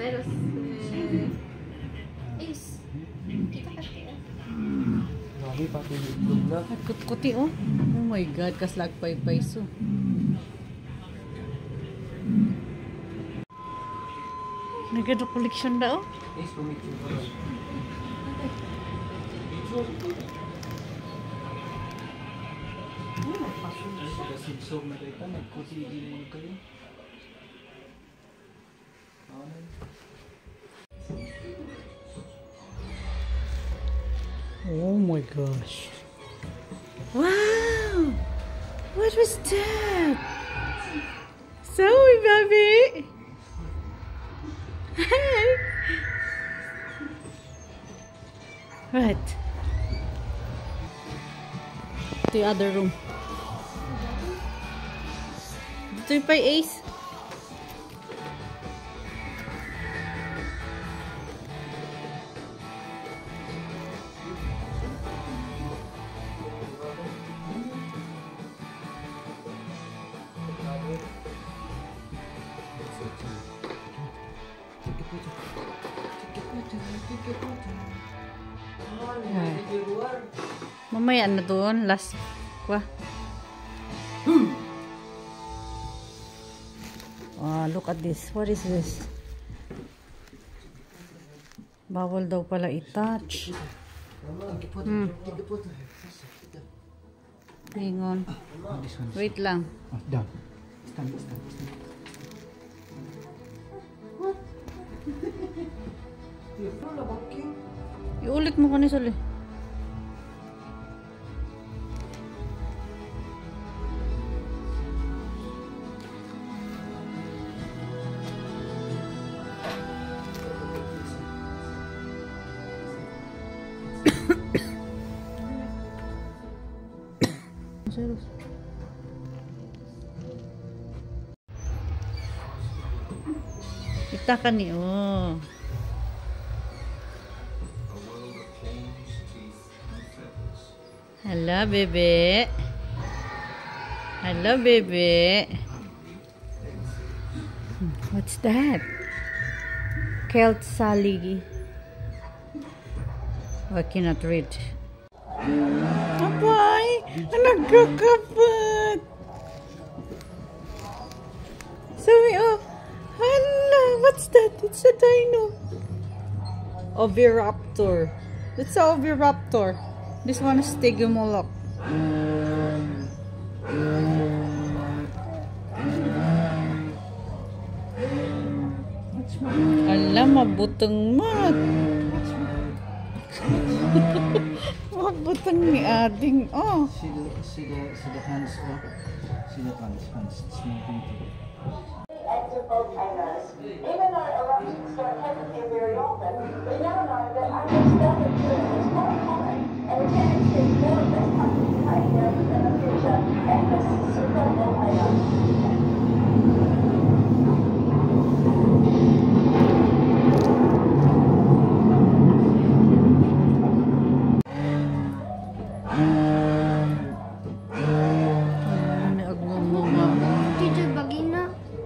Cyrus, Ace. Kita kasi. Grabe, pati itlog na. Kuti oh. Oh my God, kaslag pay-payso. Nagado collection daw? Ace, pumicture ko. Sigsog na kayo, nagkuti din kayo. Oh my gosh. Wow! What was that? Zoe, baby! Hi! Right. The other room. Dito yung pay Ace. Mamaya na doon, last kwa. Look at this. What is this? Bawal daw pala i-touch. Bingon. Wait lang. Down. Stand. Iulit mo kanina sali. Kita ka ni oh. Hello, baby. Hello, baby. What's that? Kelt Sally. Oh, I cannot read. Abay! Nagkakapat! Sabi, oh, hala, what's that? It's a dino. Oviraptor. It's a Oviraptor. This one is Stygimoloch. Ala, mabutang mat. Mabutang ni ading. Oh. See the hands. See the hands. It's moving. Even though eruptions don't hesitate very often, we now know that unexpected food is more common and we can expect more of this type of behavior in the future and this super volcano.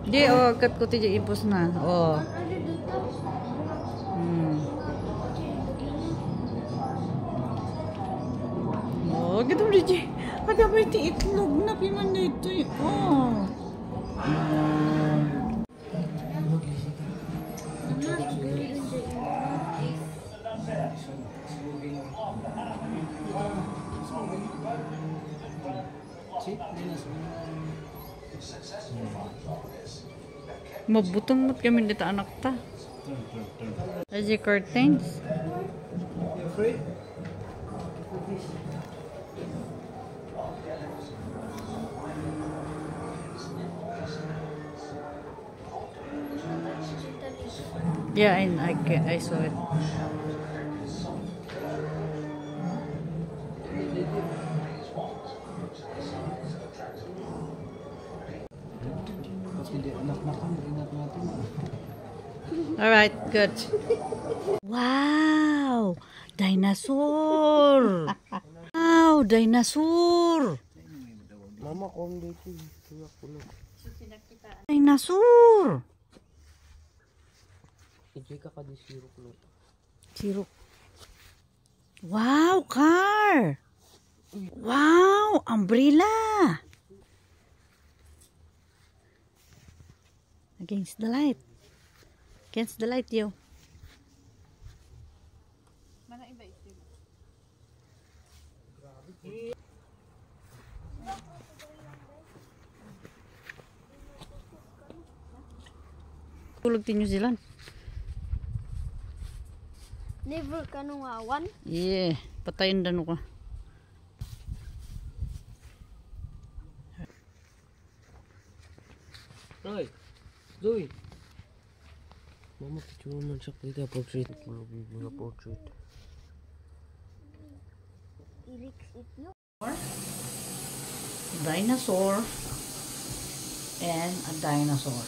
Di, oh, kat ko tiyo ipos na. Oh. Oh, gitu di. Ada ba iti itlog na piman dito? Oh. Mabutang mat kami dito anak ta. As the curtains. You afraid? Yeah, I saw it. All right, good. Wow, dinosaur. Wow, dinosaur. Mama, kung dito. Tuyak ko lang. Dinosaur. Ijay ka di sirok no. Sirok. Wow, car! Wow, umbrella! Against the light. Against the light, yo. Mana iba ito? Tulog ti New Zealand. Never ka nung awan. Yeah, patayin dano ka. Ay, Zoe. Mama, picture man siya kita portrait. Mga portrait. Dinosaur and a dinosaur.